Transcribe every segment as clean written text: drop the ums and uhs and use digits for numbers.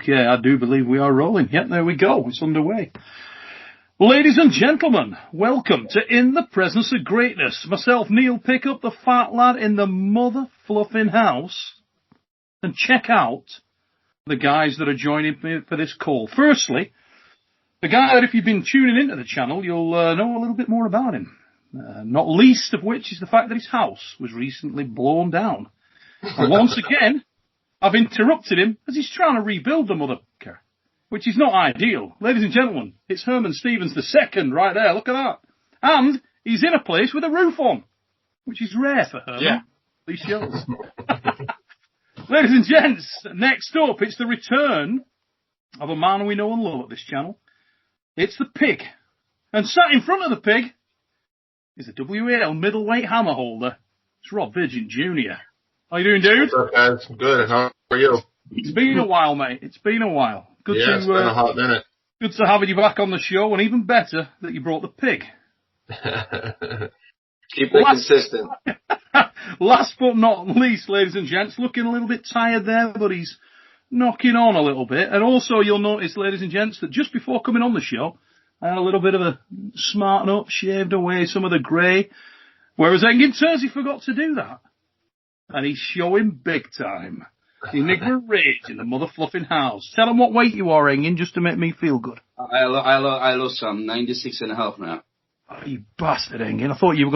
Okay, I do believe we are rolling. Yep, there we go. It's underway. Ladies and gentlemen, welcome to In the Presence of Greatness. Myself, Neil Pickup, the fat lad in the mother fluffing house. And check out the guys that are joining me for this call. Firstly, the guy that if you've been tuning into the channel, you'll know a little bit more about him. Not least of which is the fact that his house was recently blown down. And once again, I've interrupted him as he's trying to rebuild the motherfucker, which is not ideal. Ladies and gentlemen, it's Herman Stevens II right there. Look at that. And he's in a place with a roof on, which is rare for Herman. Yeah. These shows. Ladies and gents, next up, it's the return of a man we know and love at this channel. It's the pig. And sat in front of the pig is the WAL middleweight hammer holder. It's Rob Vigeant Jnr. How you doing, dude? What's up, guys? Good. How are you? It's been a while, mate. It's been a while. Good yeah, it's been a hot minute. Good to have you back on the show, and even better that you brought the pig. Keep it consistent. Last but not least, ladies and gents, looking a little bit tired there, but he's knocking on a little bit. And also, you'll notice, ladies and gents, that just before coming on the show, I had a little bit of a smarten up, shaved away some of the grey, whereas Engin Terzi forgot to do that. And he's showing big time. The Enigma Rage in the mother fluffing house. Tell him what weight you are, Engin, just to make me feel good. I lost some 96.5 now. Oh, you bastard, Engin. I thought you were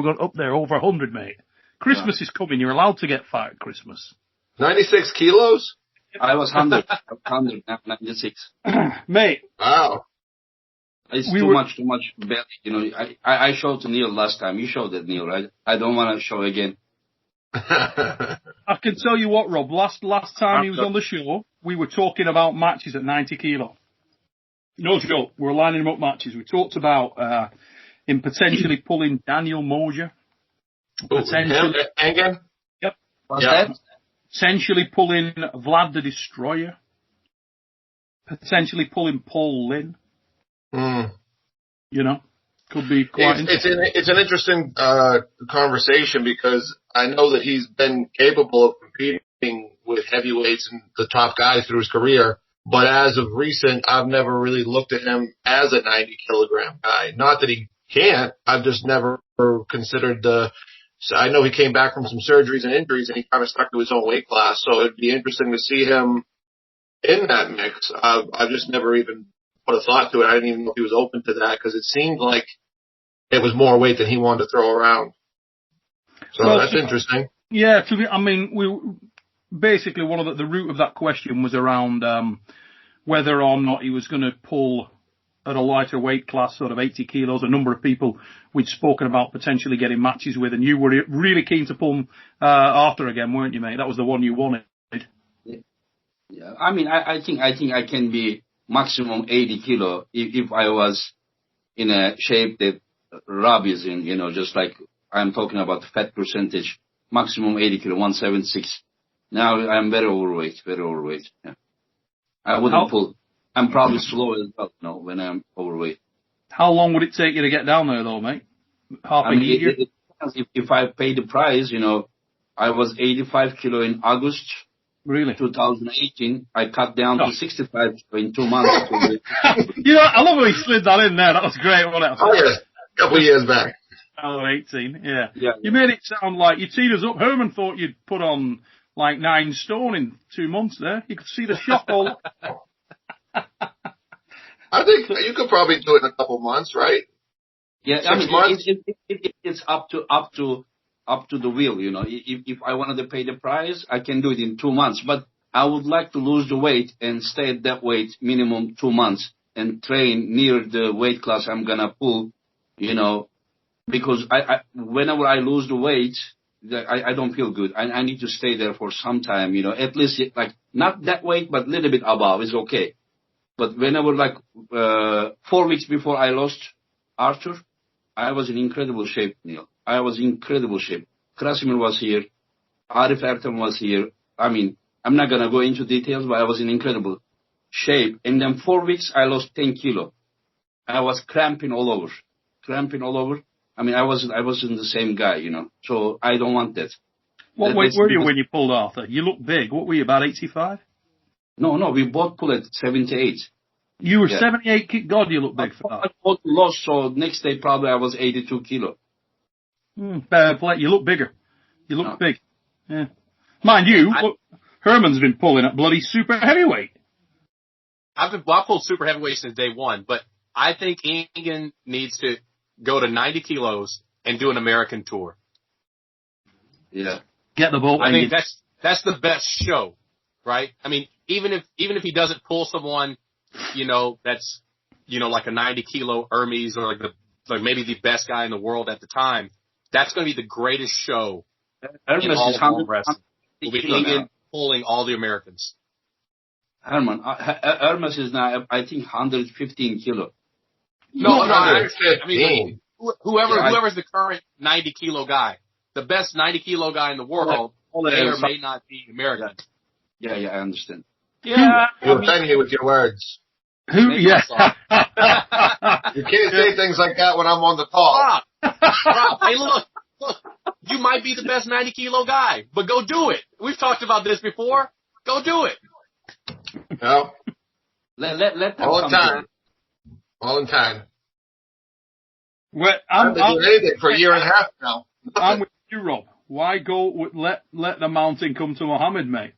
going up there over 100, mate. Christmas is coming. You're allowed to get fat at Christmas. 96 kilos? I was 100. 100, now 96. Mate. Wow. It's too much belly. You know, I showed to Neil last time. You showed it, Neil, right? I don't want to show again. I can tell you what, Rob, last time he was on the show, we were talking about matches at 90 kilo. No joke, we were lining up matches. We talked about him potentially pulling Daniel Mosier. Engin? Yep. What's that? Potentially pulling Vlad the Destroyer. Potentially pulling Paul Lynn. You know? Could be quite interesting. It's an interesting conversation because I know that he's been capable of competing with heavyweights and the top guys through his career, but as of recent, I've never really looked at him as a 90-kilogram guy. Not that he can't, I've just never considered I know he came back from some surgeries and injuries and he kind of stuck to his own weight class, so it'd be interesting to see him in that mix. I've just never even put a thought to it. I didn't even know if he was open to that because it seemed like it was more weight than he wanted to throw around. So that's interesting. Yeah, basically one of the root of that question was around whether or not he was going to pull at a lighter weight class, sort of 80 kilos. A number of people we'd spoken about potentially getting matches with, and you were really keen to pull Arthur again, weren't you, mate? That was the one you wanted. Yeah, I mean, I think I can be maximum 80 kilo if I was in a shape that Rob is in, you know, just like I'm talking about fat percentage, maximum 80 kilo, 176. Now I'm very overweight. Yeah. I wouldn't pull. I'm probably slow as well, you know, when I'm overweight. How long would it take you to get down there, though, mate? Half a year? If I pay the price, you know, I was 85 kilo in August. Really? 2018, I cut down to 65 in 2 months. You know, I love how he slid that in there. That was great, wasn't it? Oh, yeah. A couple of years back. Oh, 18, yeah. Yeah. You made it sound like you teed us up. Herman thought you'd put on like 9 stone in 2 months there. You could see the shock all. I think you could probably do it in a couple months, right? Yeah, 6 months? It's up to the will, you know. If I wanted to pay the price, I can do it in 2 months. But I would like to lose the weight and stay at that weight minimum 2 months and train near the weight class I'm gonna pull, you know, because whenever I lose the weight, I don't feel good. I need to stay there for some time, you know, at least like not that weight, but a little bit above is okay. But whenever 4 weeks before I lost Arthur, I was in incredible shape, Neil. I was in incredible shape. Krasimir was here. Arif Ertem was here. I mean, I'm not going to go into details, but I was in incredible shape. And then 4 weeks, I lost 10 kilo. I was cramping all over. I mean, I wasn't the same guy, you know. So I don't want that. What weight were you when you pulled Arthur? You looked big. What were you, about 85? No, we both pulled at 78. You were 78. God, you look big for that. I both lost, so next day probably I was 82 kilo. Bad play. You look bigger. You look big. Yeah. Mind you, look, Herman's been pulling at bloody super heavyweight. I pulled super heavyweight since day one, but I think Engin needs to go to 90 kilos and do an American tour. Yeah. Get the ball. I think that's the best show, right? I mean, even if he doesn't pull someone, that's, like a 90 kilo Hermes or like maybe the best guy in the world at the time, that's going to be the greatest show in all of arm wrestling. Will be Engin pulling all the Americans. Herman, Hermes is now, I think, 115 kilo. No, I understand. I mean, whoever's the current 90 kilo guy, the best 90 kilo guy in the world, may or may not be American. Yeah, I understand. Yeah, you're offending me with your words. Yeah. You can't say things like that when I'm on the call. Rob, hey, look, you might be the best 90 kilo guy, but go do it. We've talked about this before. Go do it. No. Let them all the time. All in time. Well, I've been doing anything for a year and a half now. I'm with you, Rob. Why go with let the mountain come to Muhammad, mate?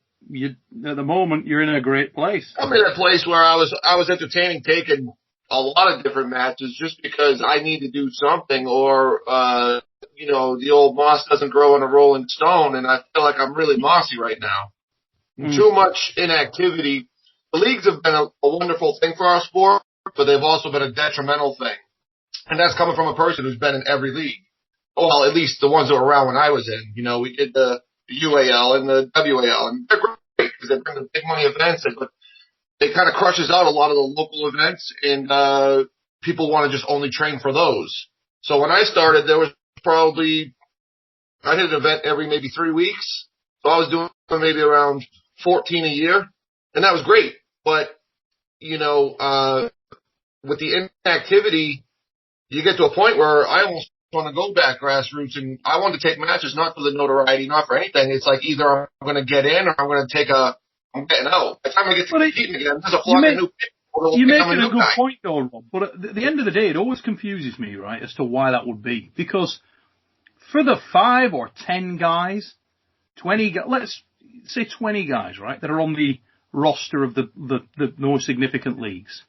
At the moment, you're in a great place. I'm in a place where I was entertaining taking a lot of different matches just because I need to do something, or the old moss doesn't grow on a rolling stone, and I feel like I'm really mossy right now. Too much inactivity. The leagues have been a wonderful thing for our sport, but they've also been a detrimental thing. And that's coming from a person who's been in every league. Well, at least the ones that were around when I was in. We did the UAL and the WAL, and they're great because they bring the big money events, but it kind of crushes out a lot of the local events, and people want to just only train for those. So when I started, there was I did an event every maybe 3 weeks. So I was doing maybe around 14 a year, and that was great. But, with the inactivity, you get to a point where I almost want to go back grassroots, and I want to take matches not for the notoriety, not for anything. It's like either I'm going to get in or I'm going to I'm getting out. By the time I get to competing again, there's a flock of new people. You're making a good point, though, Rob. But at the end of the day, it always confuses me, right, as to why that would be. Because for the 5 or 10 guys, 20, let's say 20 guys, right, that are on the roster of the more significant leagues.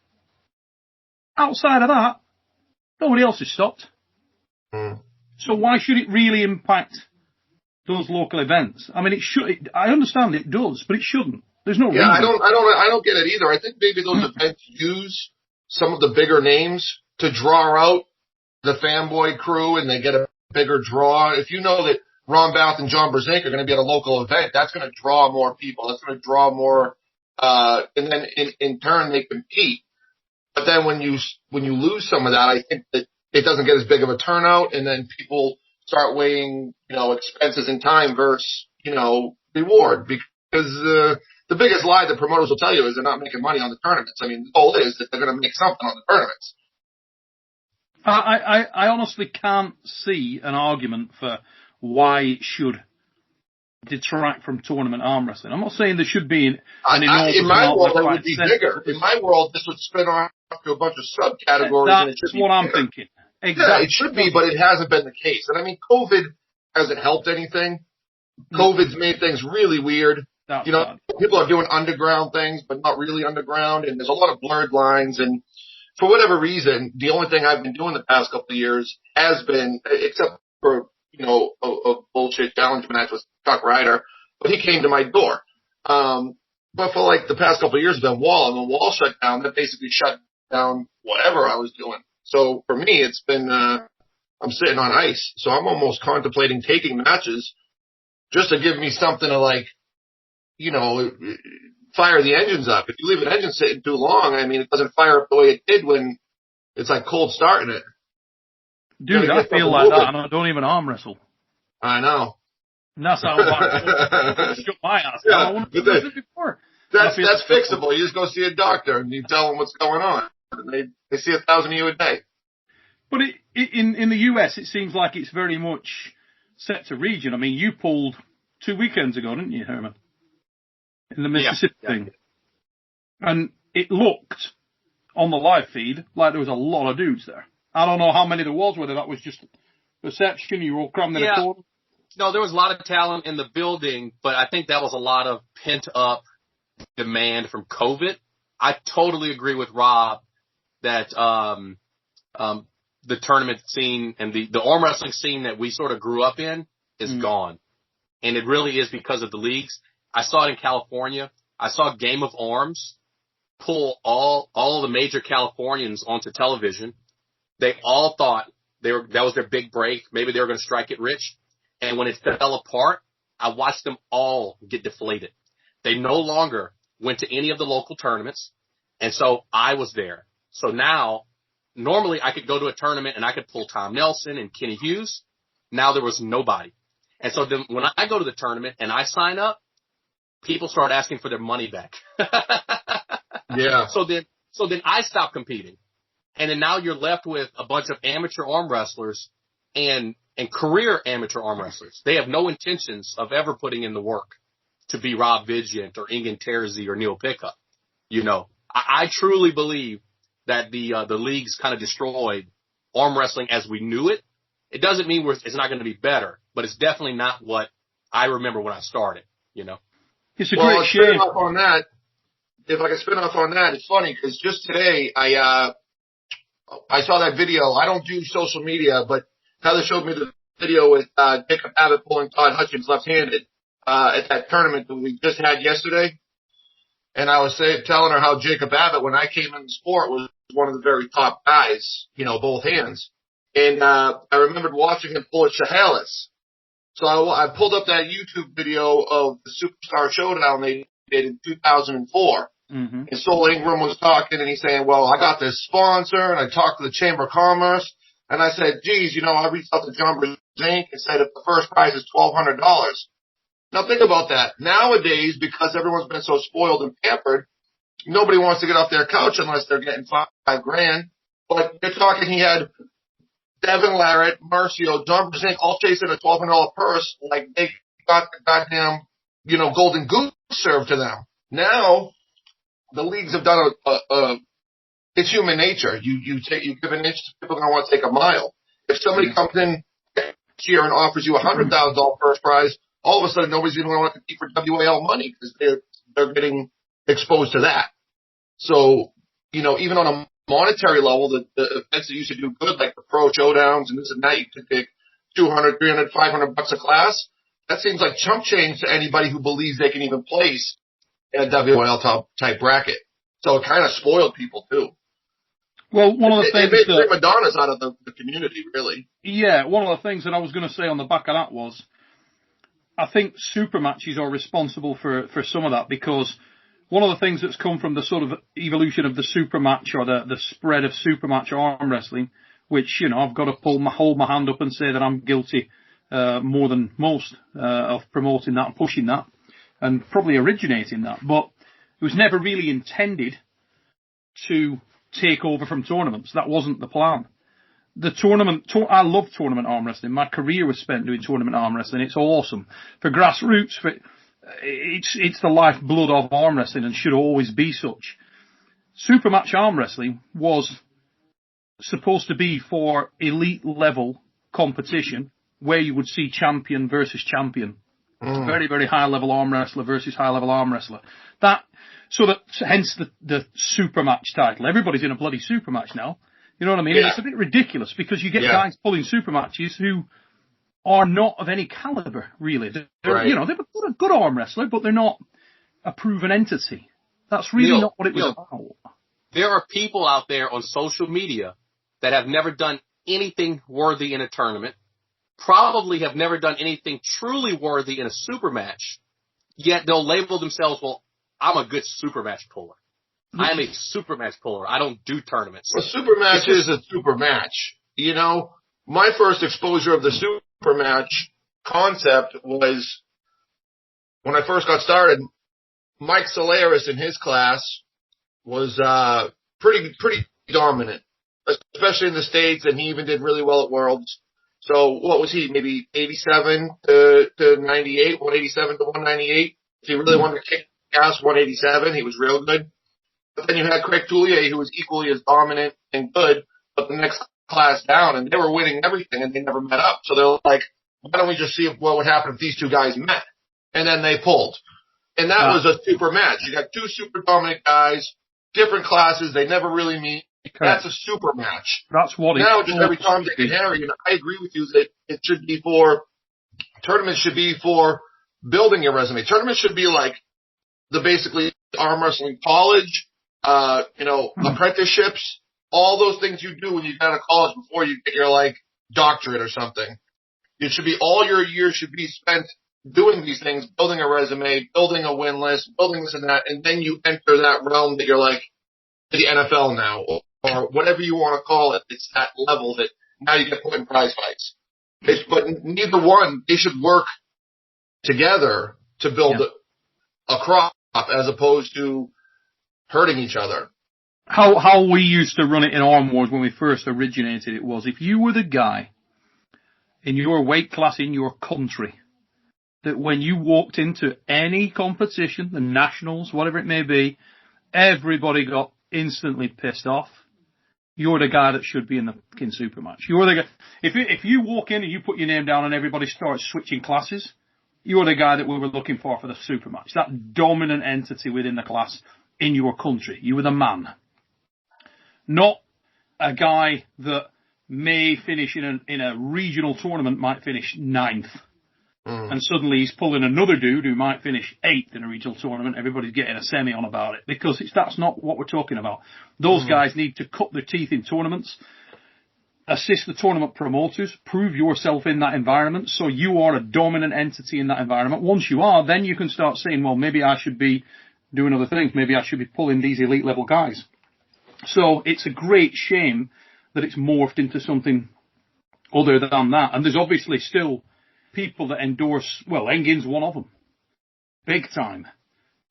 Outside of that, nobody else is stopped. So why should it really impact those local events? I mean, it should. I understand it does, but it shouldn't. There's no reason. I don't get it either. I think maybe those events use some of the bigger names to draw out the fanboy crew, and they get a bigger draw. If you know that Ron Bouth and John Brzezinski are going to be at a local event, that's going to draw more people. That's going to draw more, and then in turn they compete. But then when you lose some of that, I think that it doesn't get as big of a turnout, and then people start weighing, expenses and time versus, reward. Because the biggest lie that promoters will tell you is they're not making money on the tournaments. I mean, the goal is that they're going to make something on the tournaments. I honestly can't see an argument for why it should detract from tournament arm wrestling. I'm not saying there should be an enormous in my world, it would be bigger. In my world, this would spin off to a bunch of subcategories. That's what I'm thinking. Exactly. Yeah, it should be, but it hasn't been the case. And I mean, COVID hasn't helped anything. COVID's made things really weird. People are doing underground things, but not really underground, and there's a lot of blurred lines. And for whatever reason, the only thing I've been doing the past couple of years has been, except for, a bullshit challenge match with Chuck Ryder, but he came to my door. But for like the past couple of years, it's been Wall, and when Wall shut down, that basically shut down whatever I was doing. So for me, it's been, I'm sitting on ice. So I'm almost contemplating taking matches just to give me something to fire the engines up. If you leave an engine sitting too long, I mean, it doesn't fire up the way it did when it's like cold starting it. Dude, I feel like that, and I don't even arm wrestle. I know. And that's how I shook my ass. Yeah, I wanted to do this before. That's fixable. You just go see a doctor and you tell them what's going on. And they see 1,000 of you a day. But in the US, it seems like it's very much set to region. I mean, you pulled 2 weekends ago, didn't you, Herman? In the Mississippi thing. And it looked on the live feed like there was a lot of dudes there. I don't know how many there was, whether that was just perception, you were all crammed in a corner. No, there was a lot of talent in the building, but I think that was a lot of pent-up demand from COVID. I totally agree with Rob that the tournament scene and the arm wrestling scene that we sort of grew up in is gone. And it really is because of the leagues. I saw it in California. I saw Game of Arms pull all the major Californians onto television. They all thought that was their big break. Maybe they were going to strike it rich. And when it fell apart, I watched them all get deflated. They no longer went to any of the local tournaments. And so I was there. So now, normally I could go to a tournament and I could pull Tom Nelson and Kenny Hughes. Now there was nobody. And so then when I go to the tournament and I sign up, people start asking for their money back. Yeah. So then I stop competing. And then now you're left with a bunch of amateur arm wrestlers and career amateur arm wrestlers. They have no intentions of ever putting in the work to be Rob Vigeant or Engin Terzi or Neil Pickup. You know, I truly believe that the leagues kind of destroyed arm wrestling as we knew it. It doesn't mean it's not going to be better, but it's definitely not what I remember when I started, you know. It's a great shame. If I can spin off on that, it's funny because just today I saw that video. I don't do social media, but Heather showed me the video with Jacob Abbott pulling Todd Hutchins left-handed at that tournament that we just had yesterday. And I was telling her how Jacob Abbott, when I came in the sport, was one of the very top guys, you know, both hands. And I remembered watching him pull at Chehalis. So I pulled up that YouTube video of the Superstar Showdown they did in 2004. Mm-hmm. And Sol Ingram was talking, and he's saying, well, I got this sponsor, and I talked to the Chamber of Commerce. And I said, geez, you know, I reached out to John Brzezinski and said if the first prize is $1,200. Now think about that. Nowadays, because everyone's been so spoiled and pampered, nobody wants to get off their couch unless they're getting $5,000. But they're talking he had Devin Larratt, Marcio, John Brzezinski all chasing a $1,200 purse like they got the goddamn, you know, golden goose served to them. Now, the leagues have done it's human nature. You give an inch, people are going to want to take a mile. If somebody comes in here and offers you a $100,000 first prize, all of a sudden nobody's even going to want to compete for WAL money because they're getting exposed to that. So, you know, even on a monetary level, the events that used to do good, like the pro showdowns and this and that, you could pick $200, $300, $500 a class. That seems like chump change to anybody who believes they can even place in a WAL type bracket. So it kind of spoiled people too. Well, one of the things it made Madonnas out of the community, really. Yeah, one of the things that I was going to say on the back of that was, I think super matches are responsible for some of that, because one of the things that's come from the sort of evolution of the super match or the spread of super match arm wrestling, which, you know, I've got to hold my hand up and say that I'm guilty more than most of promoting that and pushing that and probably originating that. But it was never really intended to take over from tournaments. That wasn't the plan. The tournament, I love tournament arm wrestling. My career was spent doing tournament arm wrestling. It's awesome. For grassroots, it's the lifeblood of arm wrestling and should always be such. Super match arm wrestling was supposed to be for elite level competition where you would see champion versus champion. Very, very high level arm wrestler versus high level arm wrestler. Hence the super match title. Everybody's in a bloody super match now. You know what I mean? Yeah. It's a bit ridiculous because you get guys pulling super matches who are not of any caliber, really. Right. You know, they're a good arm wrestler, but they're not a proven entity. That's really not what it was about. There are people out there on social media that have never done anything worthy in a tournament, probably have never done anything truly worthy in a super match, yet they'll label themselves, well, I'm a good super match puller. I am a super match puller. I don't do tournaments. A super match is a super match. You know, my first exposure of the super match concept was when I first got started. Mike Solaris in his class was pretty dominant, especially in the States, and he even did really well at Worlds. So what was he? Maybe 87 to 98, 187 to 198. If he really wanted to kick ass, 187. He was real good. But then you had Craig Tullier, who was equally as dominant and good, but the next class down, and they were winning everything, and they never met up. So they're like, why don't we just see what would happen if these two guys met? And then they pulled. And that was a super match. You got two super dominant guys, different classes, they never really meet. Correct. That's a super match. That's what now just every time they get Harry, and I agree with you that it should be tournaments should be for building your resume. Tournaments should be like basically arm wrestling college, apprenticeships, all those things you do when you get out of college before you get your like doctorate or something. It should be all your years should be spent doing these things, building a resume, building a win list, building this and that, and then you enter that realm that you're like the NFL now, or whatever you want to call it. It's that level that now you get put in prize fights. But neither one, they should work together to build a crop as opposed to hurting each other. How we used to run it in Arm Wars when we first originated it was if you were the guy in your weight class in your country that when you walked into any competition, the nationals, whatever it may be, everybody got instantly pissed off. You're the guy that should be in the fucking super match. You're the guy. If you walk in and you put your name down and everybody starts switching classes, you're the guy that we were looking for the super match. That dominant entity within the class in your country. You were the man. Not a guy that may finish in a regional tournament, might finish 9th. And suddenly he's pulling another dude who might finish 8th in a regional tournament. Everybody's getting a semi on about it because that's not what we're talking about. Those guys need to cut their teeth in tournaments, assist the tournament promoters, prove yourself in that environment so you are a dominant entity in that environment. Once you are, then you can start saying, well, maybe I should be doing other things. Maybe I should be pulling these elite level guys. So it's a great shame that it's morphed into something other than that. And there's obviously still people that endorse, well, Engin's one of them. Big time.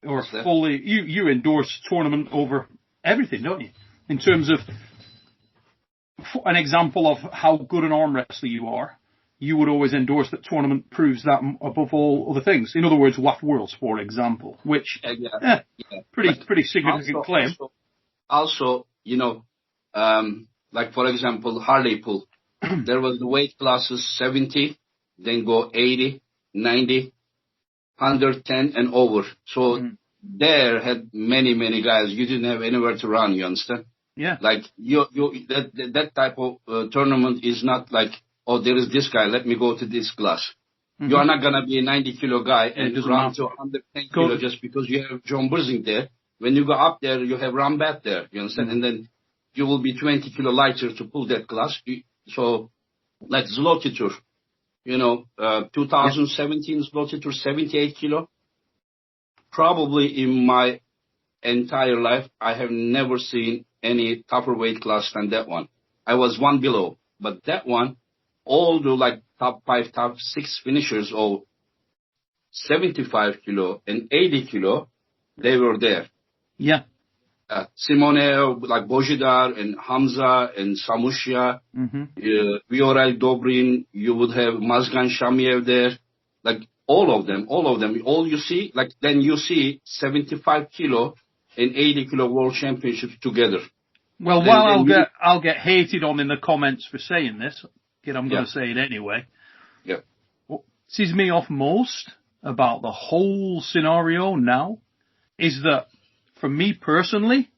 Or fully, you endorse tournament over everything, don't you? In terms of an example of how good an arm wrestler you are, you would always endorse that tournament proves that above all other things. In other words, WAF Worlds, for example, which, pretty significant claim. Also, like for example, Harley-Pool. There was the weight classes 70, then go 80, 90, 110 and over. So there had many guys. You didn't have anywhere to run, you understand? Yeah. Like that type of tournament is not like, oh, there is this guy, let me go to this class. You are not going to be a 90 kilo guy and run to 110 kilo just because you have John Burzing there. When you go up there, you have Rambat there, you understand? And then you will be 20 kilo lighter to pull that class. So, like Zloty Tour, 2017 Zloty Tour, 78 kilo. Probably in my entire life, I have never seen any tougher weight class than that one. I was one below, but that one, all the like top 5, top 6 finishers of 75 kilo and 80 kilo, they were there. Yeah. Simone, like Bojidar and Hamza and Samushia, Viorel Dobrin, you would have Mazgan Shamiev there, like all of them, all you see, like then you see 75 kilo and 80 kilo world championships together. Well, while I'll get hated on in the comments for saying this, I'm going to say it anyway. Yeah. What pisses me off most about the whole scenario now is that for me personally,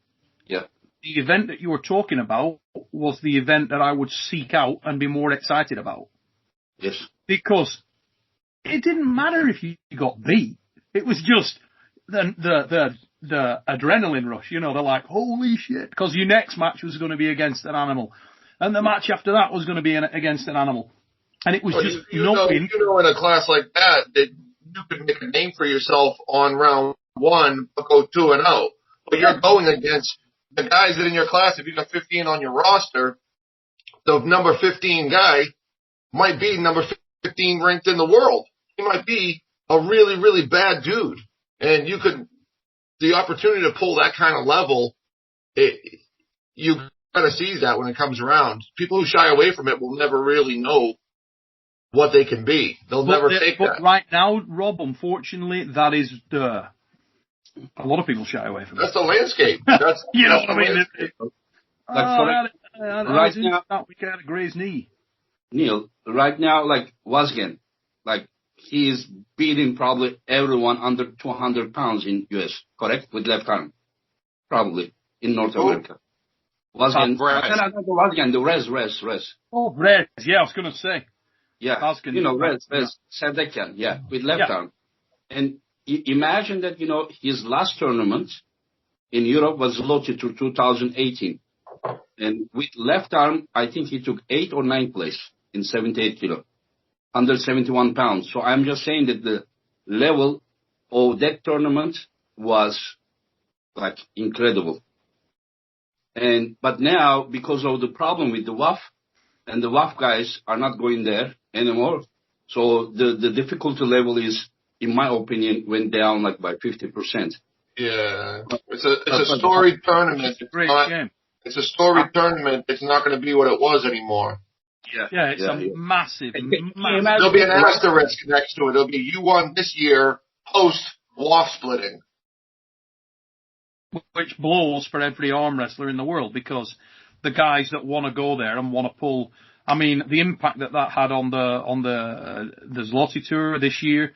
the event that you were talking about was the event that I would seek out and be more excited about. Yes. Because it didn't matter if you got beat. It was just the adrenaline rush. They're like, holy shit, because your next match was going to be against an animal. And the match after that was going to be against an animal. And it was just nothing. In a class like that you could make a name for yourself on round 1, but go 2-0. But you're going against the guys that in your class, if you got 15 on your roster, the number 15 guy might be number 15 ranked in the world. He might be a really, really bad dude. And the opportunity to pull that kind of level, you gotta seize that when it comes around. People who shy away from it will never really know what they can be. They'll never take that. But right now, Rob, unfortunately, that is A lot of people shy away from it. That's the landscape. That's You know what I mean? Right now, that week I had a grazed knee. Neil, right now, like Vazgen, like he is beating probably everyone under 200 pounds in US, correct? With left arm, probably in North America. Vazgen, Vazgen, the Rez. Oh, Rez, yeah, I was going to say. Yeah, Vazgen, you know, Rez Sevdekian, yeah, with left arm. And imagine that, you know, his last tournament in Europe was Lottie Tour 2018. And with left arm, I think he took 8th or 9th place in 78 kilo, under 71 pounds. So I'm just saying that the level of that tournament was like incredible. But now, because of the problem with the WAF, and the WAF guys are not going there anymore, so the difficulty level is, in my opinion, went down like by 50%. Yeah, it's a storied tournament. It's a great game. It's a storied tournament. It's not going to be what it was anymore. Yeah, it's massive. There'll be an asterisk next to it. It'll be you won this year post WAF splitting. Which blows for every arm wrestler in the world, because the guys that want to go there and want to pull, I mean, the impact that had on the Zloty Tour this year,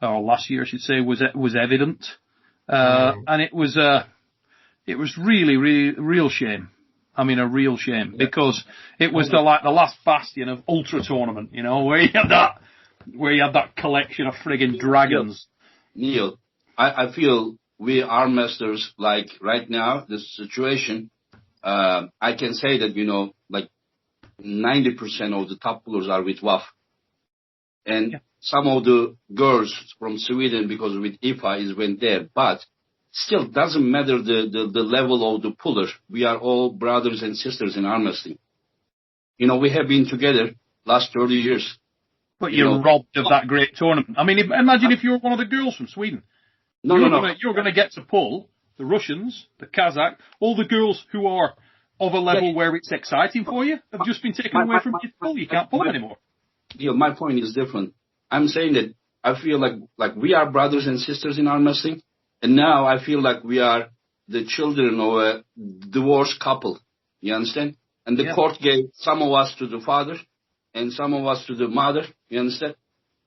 or last year I should say, was evident. And it was really, real shame. I mean, a real shame, because it was the last bastion of ultra tournament, you know, where you had that collection of friggin' dragons. Neil, I feel we Armwrestlers, like right now, the situation, I can say that, you know, like 90% of the top pullers are with WAF. And some of the girls from Sweden, because with IFA, went there. But still doesn't matter the level of the puller. We are all brothers and sisters in arm wrestling. You know, we have been together last 30 years. But you're robbed of that great tournament. I mean, imagine if you were one of the girls from Sweden. No. You're going to get to pull the Russians, the Kazakh, all the girls who are of a level where it's exciting for you have just been taken away from you to pull. You can't pull them anymore. Yeah, my point is different. I'm saying that I feel like we are brothers and sisters in arm wrestling. And now I feel like we are the children of a divorced couple. You understand? And the court gave some of us to the father and some of us to the mother. You understand?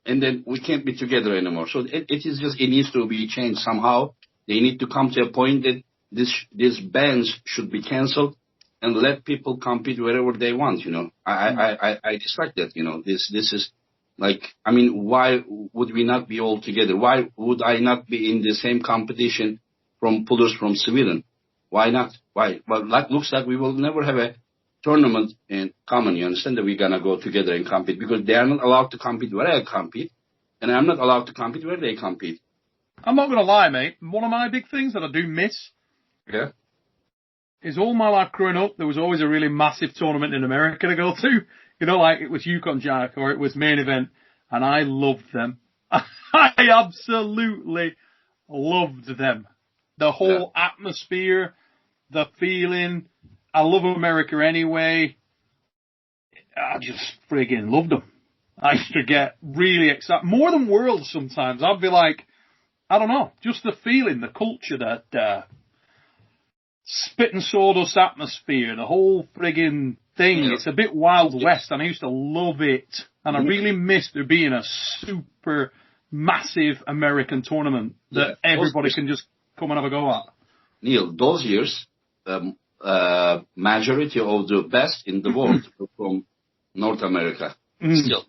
And then we can't be together anymore. So it needs to be changed somehow. They need to come to a point that these bans should be canceled and let people compete wherever they want. You know, I dislike that. You know, this is. Like, I mean, why would we not be all together? Why would I not be in the same competition from pullers from Sweden? Why not? Why? Well, looks like we will never have a tournament in common. You understand that we're going to go together and compete, because they are not allowed to compete where I compete, and I'm not allowed to compete where they compete. I'm not going to lie, mate. One of my big things that I do miss is all my life growing up, there was always a really massive tournament in America to go to. You know, like it was Yukon Jack or it was Main Event, and I loved them. I absolutely loved them. The whole atmosphere, the feeling. I love America anyway. I just friggin' loved them. I used to get really excited. More than Worlds sometimes. I'd be like, I don't know, just the feeling, the culture, that spit and sawdust atmosphere, the whole friggin' thing. It's a bit Wild West, and I used to love it. And I really miss there being a super massive American tournament that everybody can just come and have a go at. Neil, those years, majority of the best in the world were from North America. Still,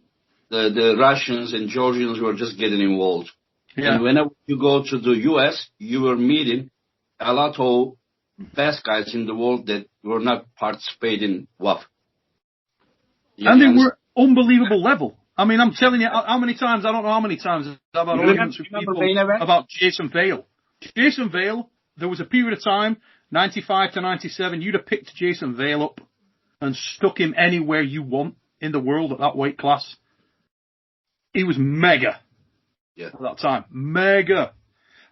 the Russians and Georgians were just getting involved. And whenever you go to the U.S., you were meeting a lot of best guys in the world that were not participating in WAF. And they were unbelievable level. I mean, I'm telling you, how many times, I don't know how many times I've had arguments with people about Jason Vale. Jason Vale, there was a period of time, 95 to 97, you'd have picked Jason Vale up and stuck him anywhere you want in the world at that weight class. He was mega at that time. Mega.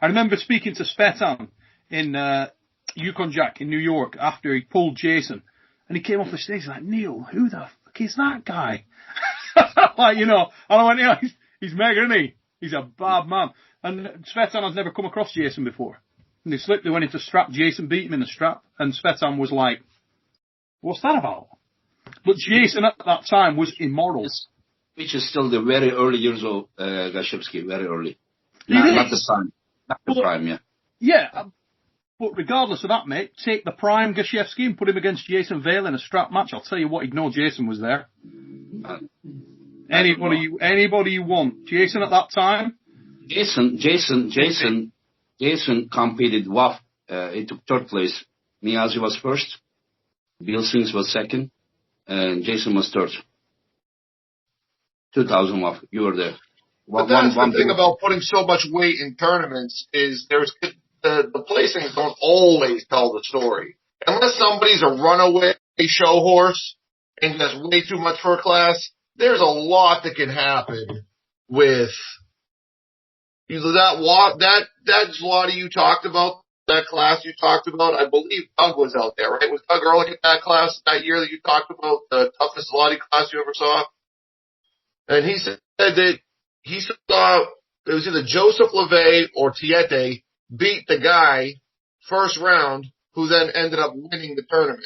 I remember speaking to Svetan in Yukon Jack in New York after he pulled Jason, and he came off the stage like, Neil, who the fuck is that guy? Like, you know, and I went, yeah, he's mega, isn't he? He's a bad man. And Svetan has never come across Jason before. And they slipped, they went into strap, Jason beat him in the strap, and Svetan was like, what's that about? But Jason at that time was immoral. Which is still the very early years of Gashevsky, very early. Not the prime. Not the prime, yeah. Yeah, but regardless of that, mate, take the prime Gashevsky and put him against Jason Vale in a strap match. I'll tell you what, he'd know Jason was there. Anybody you want. Jason at that time? Jason competed WAF. He took third place. Niazi was first. Bill Sings was second. And Jason was third. 2000 WAF. You were there. But that's the thing about putting so much weight in tournaments is the placings don't always tell the story. Unless somebody's a runaway show horse and that's way too much for a class, there's a lot that can happen with that Zloty you talked about, that class you talked about. I believe Doug was out there, right? Was Doug Ehrlich at that class that year that you talked about, the toughest Zloty class you ever saw? And he said that he saw it was either Joseph LeVay or Tiete beat the guy first round, who then ended up winning the tournament.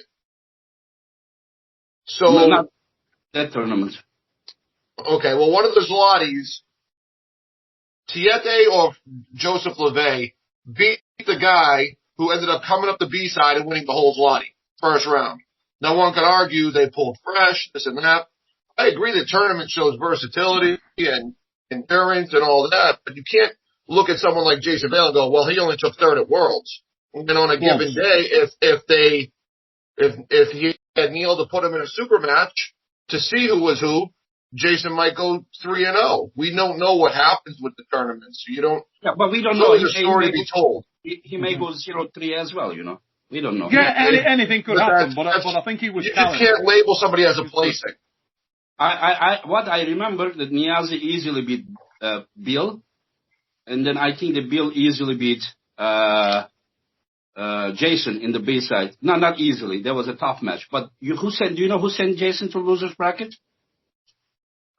So no, not that tournament. Okay, well, one of the Zlotys, Tiete or Joseph LeVay, beat the guy who ended up coming up the B side and winning the whole Zloty first round. Now, one could argue they pulled fresh, this and that. I agree the tournament shows versatility and endurance and all that, but you can't look at someone like Jason Vale and go, well, he only took third at Worlds. And on a given day, if he had Neil to put him in a super match to see who was who, Jason might go 3-0. We don't know what happens with the tournaments. You don't. Yeah, but we don't know. The story to be told. He may go 0-3 as well. You know, we don't know. Yeah, anything could happen. But I think he was. You just can't label somebody as a placing. What I remember that Niazi easily beat Bill, and then I think that Bill easily beat Jason in the B side. No, not easily. There was a tough match. But do you know who sent Jason to losers bracket?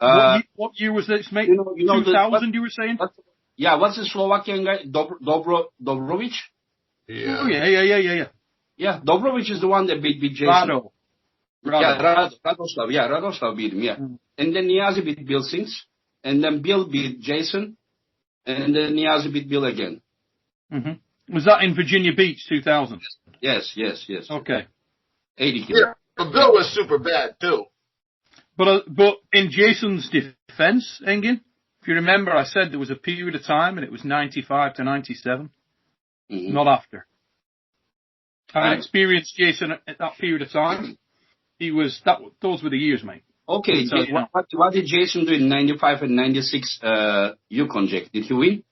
What year was this, mate? 2000, you were saying? What's the Slovakian guy? Dobrovic? Yeah. Oh, yeah. Yeah, Dobrovic is the one that beat Jason. Rado. Yeah, Radoslav. Yeah, Radoslav beat him, yeah. And then Niazi beat Bill Sings. And then Bill beat Jason. And then Niazi beat Bill again. Mm-hmm. Was that in Virginia Beach, 2000? Yes. Okay. 80 kilos. Yeah, but Bill was super bad, too. But in Jason's defense, Engin, if you remember, I said there was a period of time, and it was 95 to 97. Mm-hmm. Not after. Having experienced Jason at that period of time, those were the years, mate. Okay, so, what did Jason do in 95 and 96 Yukon Jack? Did he win?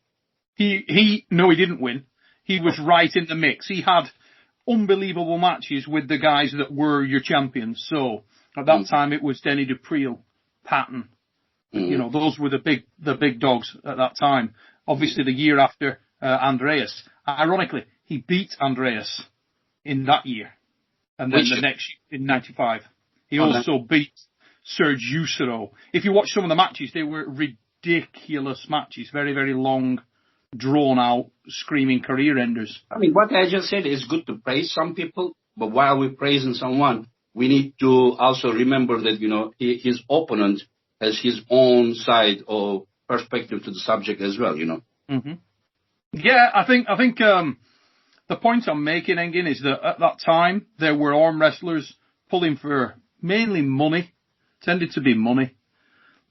No, he didn't win. He was right in the mix. He had unbelievable matches with the guys that were your champions. So at that time, it was Denny Dupriel, Patton. You know, those were the big dogs at that time. Obviously, the year after Andreas. Ironically, he beat Andreas in that year. And then the next year, in 95, he also beat Serge Usero. If you watch some of the matches, they were ridiculous matches. Very, very long, drawn out, screaming career enders. I mean, what I just said is good to praise some people, but while we're praising someone, we need to also remember that, you know, his opponent has his own side of perspective to the subject as well, you know. Mm-hmm. Yeah, I think the point I'm making, Engin, is that at that time, there were arm wrestlers pulling for mainly money, tended to be money,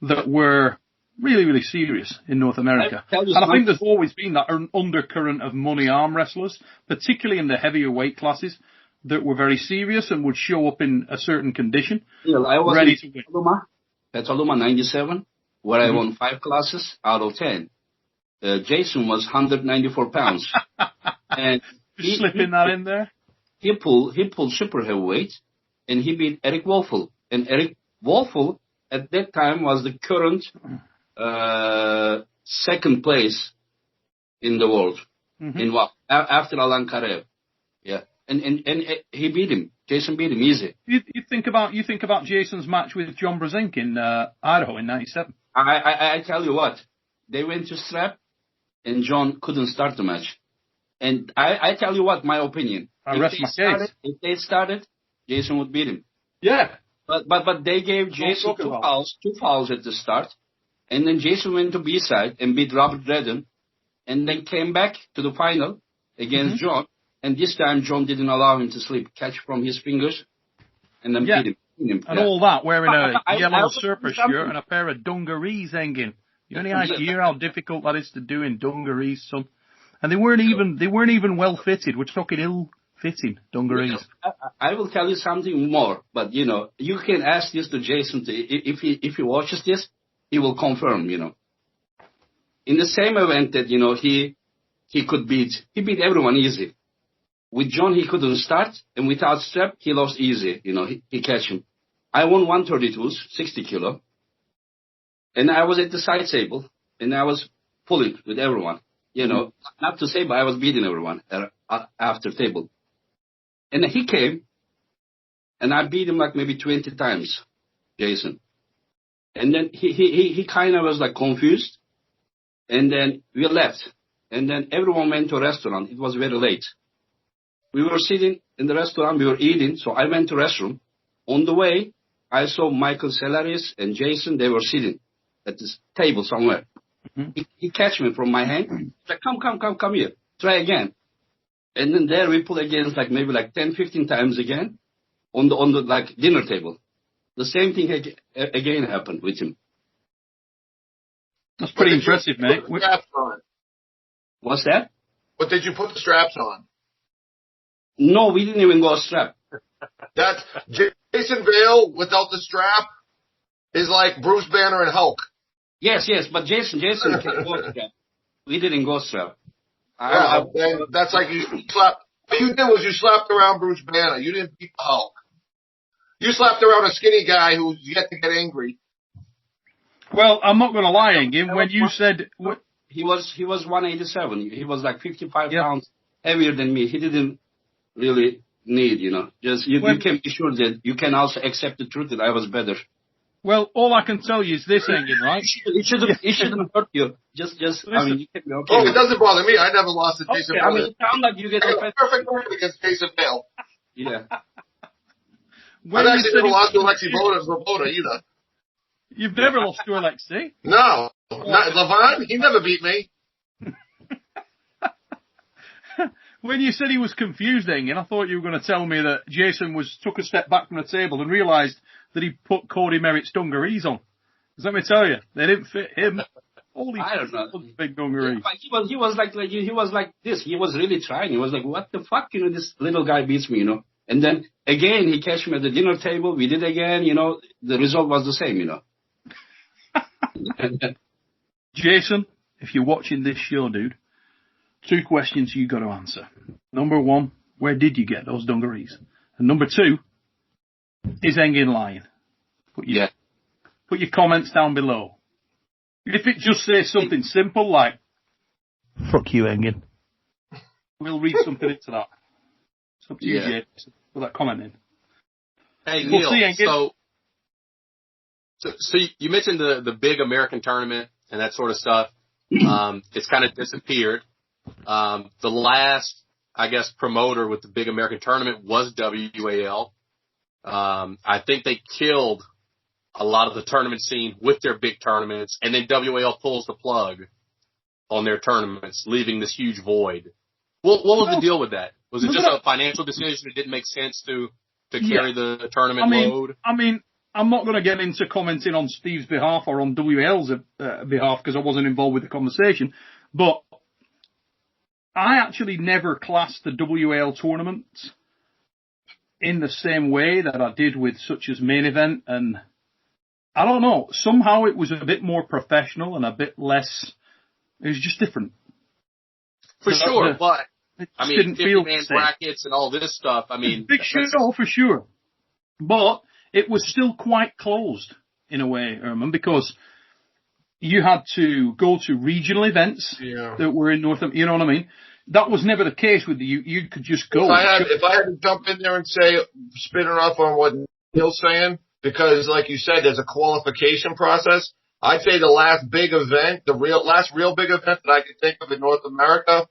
that were really, really serious in North America. And I think there's always been that undercurrent of money arm wrestlers, particularly in the heavier weight classes, that were very serious and would show up in a certain condition, I was ready to win. Petaluma 97, where I won 5 classes out of 10. Jason was 194 pounds. And slipping that in there? He pulled super heavyweight, and he beat Eric Wolfel. And Eric Wolfel, at that time, was the current second place in the world in WAF, after Alan Karev. Yeah, and he beat him. Jason beat him easy. You think about Jason's match with John Brzezinski in Idaho in 97. I tell you what, they went to strap, and John couldn't start the match. And I tell you what, my opinion. I rest my case. If they started, Jason would beat him. Yeah. But they gave Jason two fouls at the start. And then Jason went to B-side and beat Robert Redden. And then came back to the final against John. And this time John didn't allow him to sleep. Catch from his fingers. And then beat him. And all that wearing a yellow surface shirt and a pair of dungarees, Engin. You any idea how difficult that is to do in dungarees, son? And they weren't even well fitted. We're talking ill-fitting dungarees. I will tell you something more, but you can ask this to Jason. If he watches this, he will confirm. In the same event that he beat everyone easy. With John, he couldn't start, and without strap, he lost easy. He catch him. I won 132s, 60 kilo, and I was at the side table, and I was pulling with everyone. Not to say, but I was beating everyone after table. And then he came, and I beat him like maybe 20 times, Jason. And then he kind of was like confused, and then we left. And then everyone went to a restaurant. It was very late. We were sitting in the restaurant, we were eating, so I went to the restroom. On the way, I saw Michael Celaris and Jason, they were sitting at this table somewhere. He catch me from my hand. He's like, come here. Try again. And then there we pull against maybe 10, 15 times again on the dinner table. The same thing again happened with him. That's pretty impressive, mate. Straps on? What's that? What did you put the straps on? No, we didn't even go strap. That's Jason Vale without the strap is like Bruce Banner and Hulk. Yes, but Jason can go strap. We didn't go strap. That's like you slapped. What you did was you slapped around Bruce Banner. You didn't beat the Hulk. You slapped around a skinny guy who's yet to get angry. Well, I'm not going to lie, Engin. When you said he was 187. He was 55 pounds heavier than me. He didn't really need, Just you can be sure that you can also accept the truth that I was better. Well, all I can tell you is this, Engin, right? It shouldn't hurt you. Just listen. you can be okay. It doesn't bother me. I never lost to Jason Vale. It sounds like you get a perfect win against Jason Vale. Yeah. I've actually never lost to Alexi Roboda either. You've never lost to Alexi? No. Not Levon? He never beat me. When you said he was confused, Engin, I thought you were going to tell me that Jason took a step back from the table and realised that he put Cody Merritt's dungarees on. Because let me tell you, they didn't fit him. I don't know. Big dungarees. He was like this. He was really trying. He was like, what the fuck, this little guy beats me, And then again, he catch me at the dinner table. We did again, the result was the same, Jason, if you're watching this show, dude, 2 questions you got to answer. Number 1, where did you get those dungarees? And number 2, is Engin lying? Put your comments down below. If it just says something simple like, fuck you, Engin, we'll read something into that. It's up to you, Jason. Put that comment in. Hey, we'll Neil, see, Engin. So you mentioned the big American tournament and that sort of stuff. It's kind of disappeared. The last, I guess, promoter with the big American tournament was WAL. I think they killed a lot of the tournament scene with their big tournaments, and then WAL pulls the plug on their tournaments, leaving this huge void. What was the deal with that? Was it just a financial decision? It didn't make sense to carry the tournament load? I mean, I'm not going to get into commenting on Steve's behalf or on WL's behalf because I wasn't involved with the conversation, but I actually never classed the WL tournaments in the same way that I did with such as Main Event, and I don't know, somehow it was a bit more professional and a bit less, it was just different. For sure, but I mean, 50-man brackets and all this stuff, I mean. Big show for sure. But it was still quite closed in a way, Herman, because you had to go to regional events that were in North America, you know what I mean? That was never the case with you could just go. If I had to jump in there and say, spinning off on what Neil's saying, because like you said, there's a qualification process. I'd say the last big event, last real big event that I could think of in North America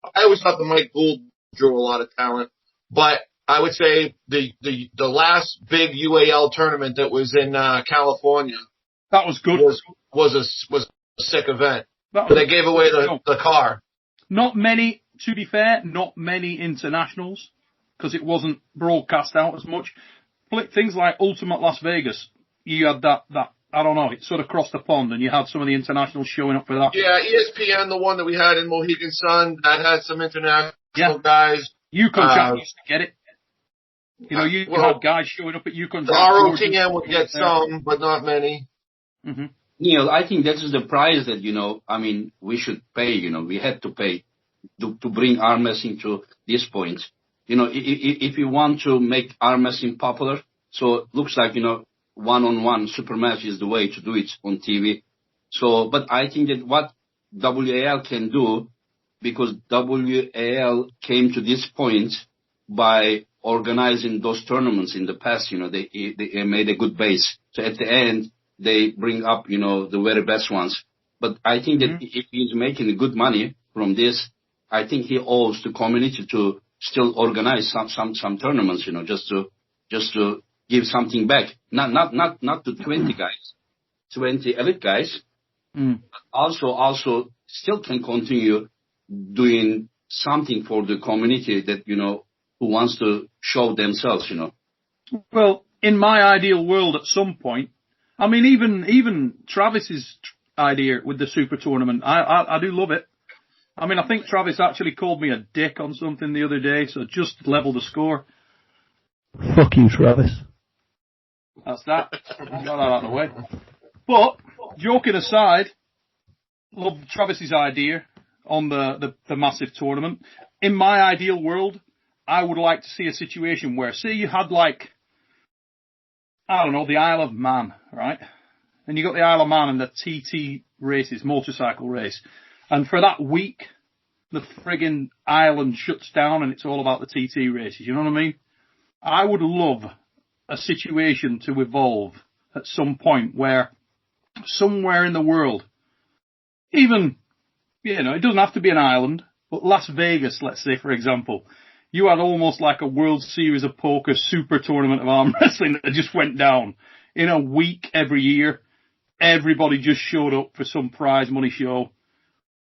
I always thought that Mike Gould drew a lot of talent, but I would say the last big UAL tournament that was in California. That was good. Was a sick event. They gave away the car. Not many, to be fair, not many internationals, because it wasn't broadcast out as much. Things like Ultimate Las Vegas, you had that, I don't know, it sort of crossed the pond, and you had some of the internationals showing up for that. Yeah, ESPN, the one that we had in Mohegan Sun, that had some international guys. Yukon Chat used to get it. You know, you had guys showing up at Yukon Chat. The ROTM would get some, but not many. Mm-hmm. Neil, I think that is the price that, we should pay, we had to pay to bring arm wrestling to this point. If you want to make arm wrestling popular, so it looks like, one-on-one super match is the way to do it on TV. So, but I think that what WAL can do, because WAL came to this point by organizing those tournaments in the past, they made a good base. So at the end, they bring up, the very best ones. But I think that if he's making good money from this, I think he owes the community to still organize some tournaments, just to give something back. Not to 20 guys, 20 elite guys. But also still can continue doing something for the community that, who wants to show themselves, Well, in my ideal world at some point, I mean, even Travis's idea with the super tournament, I do love it. I mean, I think Travis actually called me a dick on something the other day, so just level the score. Fuck you, Travis. That's that. Got that out of the way. But, joking aside, love Travis's idea on the massive tournament. In my ideal world, I would like to see a situation where, say you had I don't know, the Isle of Man, right? And you got the Isle of Man and the TT races, motorcycle race. And for that week, the friggin' island shuts down and it's all about the TT races. You know what I mean? I would love a situation to evolve at some point where somewhere in the world, even, it doesn't have to be an island, but Las Vegas, let's say, for example, you had almost like a World Series of Poker super tournament of arm wrestling that just went down in a week every year. Everybody just showed up for some prize money show,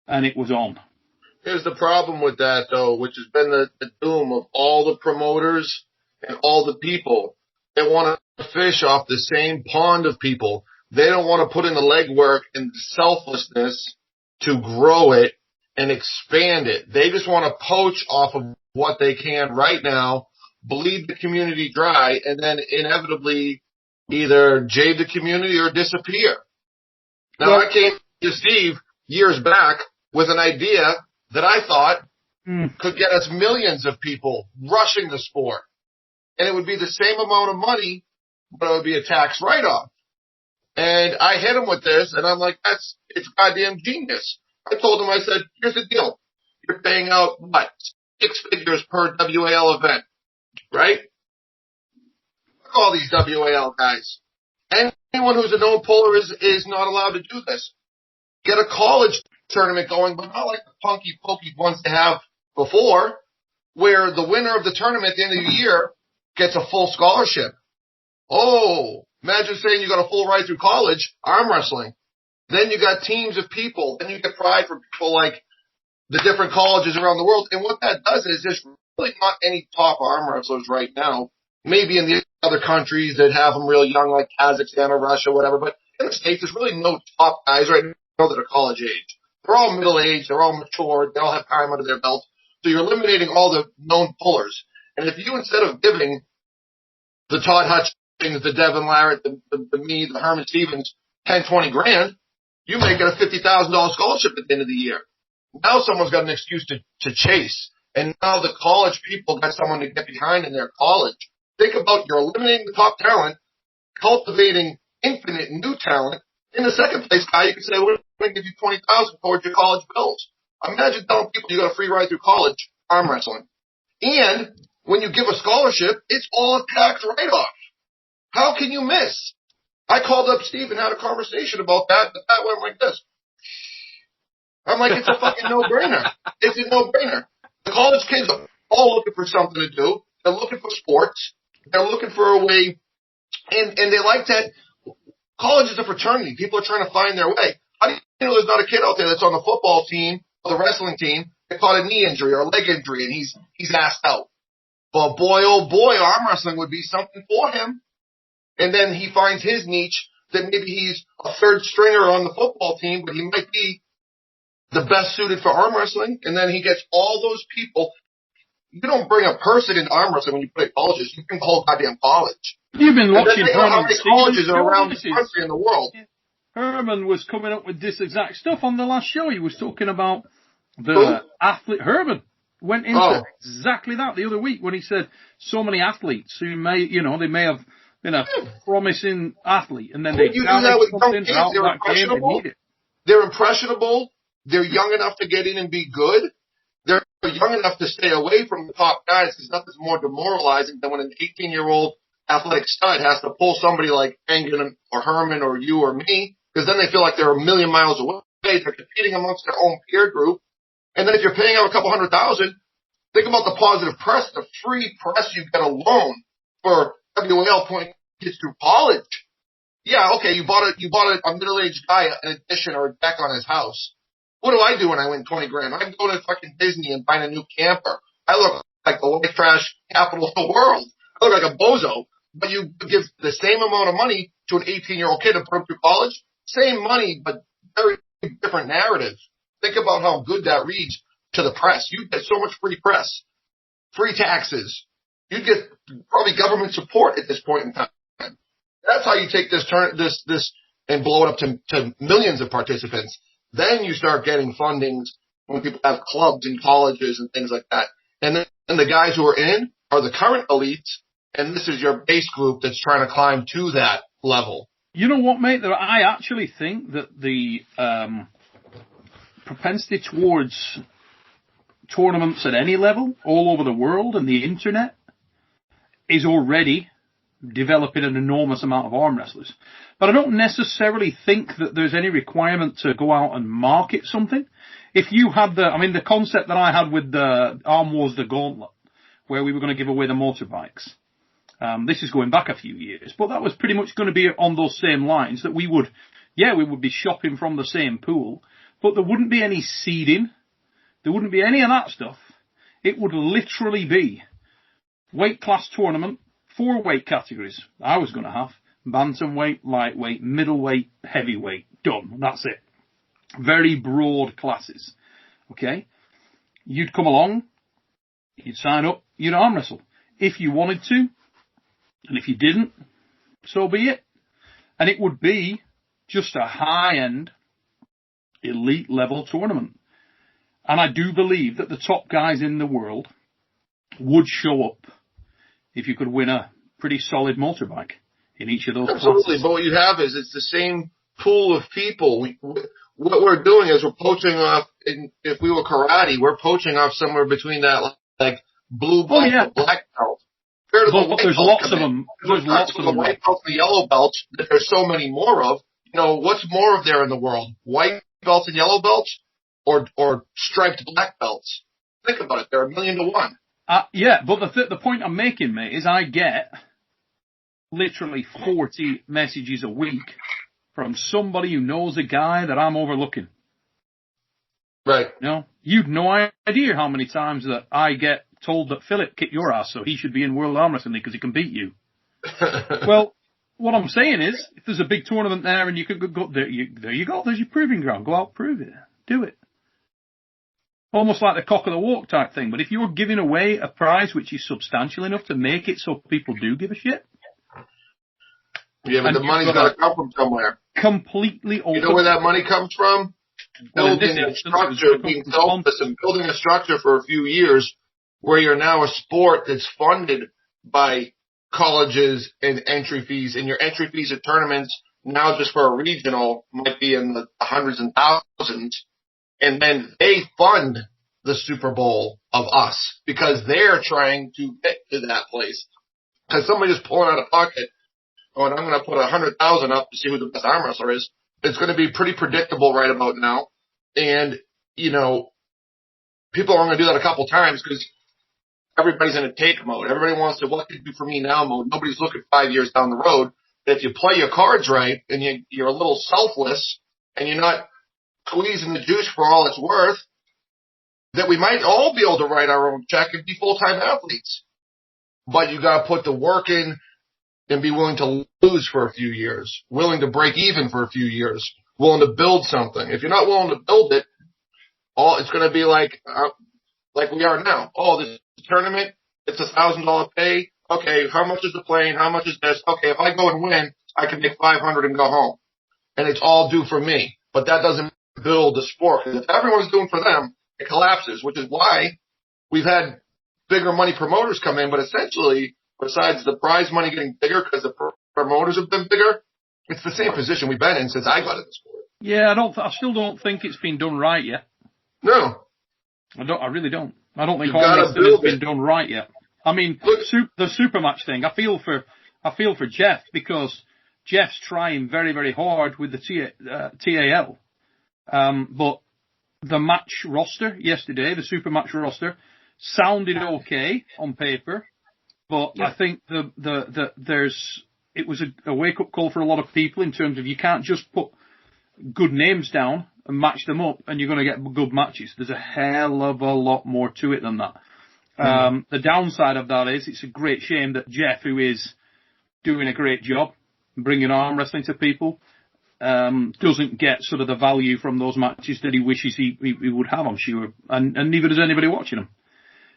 and it was on. Here's the problem with that, though, which has been the doom of all the promoters and all the people. They want to fish off the same pond of people. They don't want to put in the legwork and the selflessness to grow it and expand it. They just want to poach off of what they can right now, bleed the community dry, and then inevitably either jade the community or disappear. Now, I came to Steve years back with an idea that I thought could get us millions of people rushing the sport. And it would be the same amount of money, but it would be a tax write-off. And I hit him with this, and I'm like, it's goddamn genius. I told him, I said, here's the deal. You're paying out, 6 figures per WAL event, right? All these WAL guys. Anyone who's a known puller is not allowed to do this. Get a college tournament going, but not like the punky pokey ones they have before, where the winner of the tournament at the end of the year gets a full scholarship. Oh, imagine saying you got a full ride through college, arm wrestling. Then you got teams of people, and you get pride for people like the different colleges around the world. And what that does is there's really not any top arm wrestlers right now. Maybe in the other countries that have them real young, like Kazakhstan or Russia, whatever. But in the States, there's really no top guys right now that are college age. They're all middle-aged. They're all mature. They all have time under their belt. So you're eliminating all the known pullers. And if you, instead of giving the Todd Hutchings, the Devin Larrett, the Herman Stevens, 10, 20 grand, you make it a $50,000 scholarship at the end of the year. Now someone's got an excuse to chase. And now the college people got someone to get behind in their college. Think about, you're eliminating the top talent, cultivating infinite new talent. In the second place guy, you could say, we're going to give you $20,000 towards your college bills. Imagine telling people you got a free ride through college arm wrestling. And when you give a scholarship, it's all a tax write-off. How can you miss? I called up Steve and had a conversation about that, but that went like this. I'm like, it's a fucking no-brainer. It's a no-brainer. The college kids are all looking for something to do. They're looking for sports. They're looking for a way, and they like that. College is a fraternity. People are trying to find their way. How do you know there's not a kid out there that's on the football team or the wrestling team that caught a knee injury or a leg injury and he's asked out? But boy, oh boy, arm wrestling would be something for him. And then he finds his niche that maybe he's a third stringer on the football team, but he might be the best suited for arm wrestling. And then he gets all those people. You don't bring a person into arm wrestling when you play colleges. You bring the whole goddamn college. You've been watching how many colleges are around the country and the world. Herman was coming up with this exact stuff on the last show. He was talking about the athlete. Herman went into exactly that the other week when he said so many athletes who may, they may have been a promising athlete, and then they do that with young kids. They're impressionable. They're young enough to get in and be good. They're young enough to stay away from the top guys because nothing's more demoralizing than when an 18-year-old athletic stud has to pull somebody like Engin or Herman or you or me, because then they feel like they're a million miles away. They're competing amongst their own peer group. And then if you're paying out a couple $100,000, think about the positive press, the free press you get alone for WAL point kids through college. Yeah, okay, you bought a middle-aged guy an addition or a deck on his house. What do I do when I win $20,000? I go to fucking Disney and buy a new camper. I look like the white trash capital of the world. I look like a bozo. But you give the same amount of money to an 18-year-old kid to put him through college, same money, but very different narrative. Think about how good that reads to the press. You get so much free press, free taxes. You get probably government support at this point in time. That's how you take this and blow it up to millions of participants. Then you start getting fundings when people have clubs and colleges and things like that. And then the guys who are in are the current elites, and this is your base group that's trying to climb to that level. You know what, mate? I actually think that the propensity towards tournaments at any level, all over the world, and the internet is already developing an enormous amount of arm wrestlers. But I don't necessarily think that there's any requirement to go out and market something. If you had the concept that I had with the Arm Wars the Gauntlet, where we were going to give away the motorbikes. This is going back a few years, but that was pretty much going to be on those same lines that we would be shopping from the same pool, but there wouldn't be any seeding. There wouldn't be any of that stuff. It would literally be weight class tournament, 4 weight categories. I was going to have bantamweight, lightweight, middleweight, heavyweight. Done. That's it. Very broad classes. Okay? You'd come along, you'd sign up, you'd arm wrestle. If you wanted to, and if you didn't, so be it. And it would be just a high-end, elite level tournament. And I do believe that the top guys in the world would show up if you could win a pretty solid motorbike in each of those Absolutely, classes. But what you have is it's the same pool of people. What we're doing is we're poaching off, if we were karate, we're poaching off somewhere between that, like, blue belt and black belt. But there's lots of them. There's lots of them. The white belt and the yellow belts that there's so many more of. What's more of there in the world? White belts and yellow belts or striped black belts? Think about it. They're 1,000,000 to 1. Yeah, but the point I'm making, mate, is I get literally 40 messages a week from somebody who knows a guy that I'm overlooking. Right. You've no idea how many times that I get told that Philip kicked your ass, so he should be in World Arm Wrestling because he can beat you. Well, what I'm saying is, if there's a big tournament there and you could go there, you go. There's your proving ground. Go out, prove it. Do it. Almost like the cock of the walk type thing. But if you're giving away a prize which is substantial enough to make it so people do give a shit. Yeah, but the money's got to come from somewhere. Completely open. You know where that money comes from? Building a structure, being selfless and building a structure for a few years where you're now a sport that's funded by colleges and entry fees. And your entry fees at tournaments now just for a regional might be in the hundreds and thousands. And then they fund the Super Bowl of us because they're trying to get to that place. Because somebody just pulling out of pocket, going, I'm going to put 100,000 up to see who the best arm wrestler is. It's going to be pretty predictable right about now. And you know, people are only going to do that a couple times because everybody's in a take mode. Everybody wants to, what can you do for me now mode. Nobody's looking 5 years down the road. But if you play your cards right and you're a little selfless and you're not squeezing the juice for all it's worth, that we might all be able to write our own check and be full-time athletes. But you got to put the work in and be willing to lose for a few years, willing to break even for a few years, willing to build something. If you're not willing to build it, it's going to be like we are now. Oh, this tournament, it's $1,000 pay. Okay, how much is the plane? How much is this? Okay, if I go and win, I can make $500 and go home. And it's all due for me. But that doesn't build the sport. Because if everyone's doing for them, it collapses, which is why we've had bigger money promoters come in. But essentially, besides the prize money getting bigger because the promoters have been bigger, it's the same position we've been in since I got in the sport. Yeah, I still don't think it's been done right yet. No. I really don't. I don't think all this has been done right yet. I mean, the super match thing, I feel for Jeff because Jeff's trying very, very hard with the TAL. But the match roster yesterday, the super match roster, sounded okay on paper, but I think it was a wake up call for a lot of people in terms of you can't just put good names down and match them up and you're going to get good matches. There's a hell of a lot more to it than that. The downside of that is it's a great shame that Jeff, who is doing a great job bringing arm wrestling to people, doesn't get sort of the value from those matches that he wishes he would have, I'm sure. And neither does anybody watching them.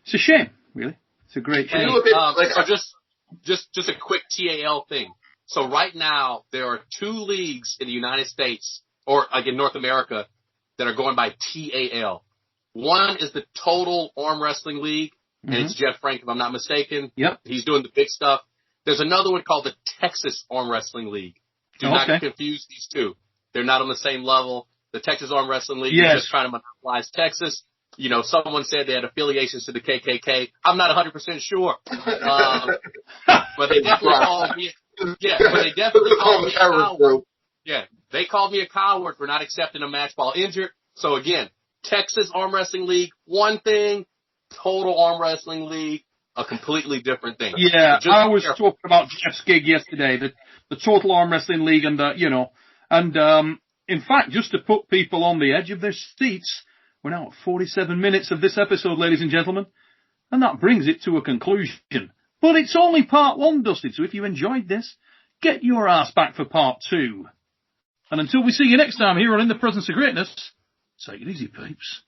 It's a shame, really. It's a great shame. So just a quick TAL thing. So right now, there are 2 leagues in the United States, or like in North America, that are going by TAL. One is the Total Arm Wrestling League, and it's Jeff Frank, if I'm not mistaken. Yep. He's doing the big stuff. There's another one called the Texas Arm Wrestling League. Do not confuse these two. They're not on the same level. The Texas Arm Wrestling League is just trying to monopolize Texas. You know, someone said they had affiliations to the KKK. I'm not 100% sure. But they definitely called me. Yeah, but they definitely called me a coward. Yeah, they called me a coward for not accepting a match while injured. So again, Texas Arm Wrestling League, one thing. Total Arm Wrestling League, a completely different thing. Yeah, I was talking about Jeff's gig yesterday, the Total Arm Wrestling League, and in fact, just to put people on the edge of their seats, we're now at 47 minutes of this episode, ladies and gentlemen, and that brings it to a conclusion. But it's only part 1, Dusty, so if you enjoyed this, get your ass back for part 2. And until we see you next time here on In the Presence of Greatness, take it easy, peeps.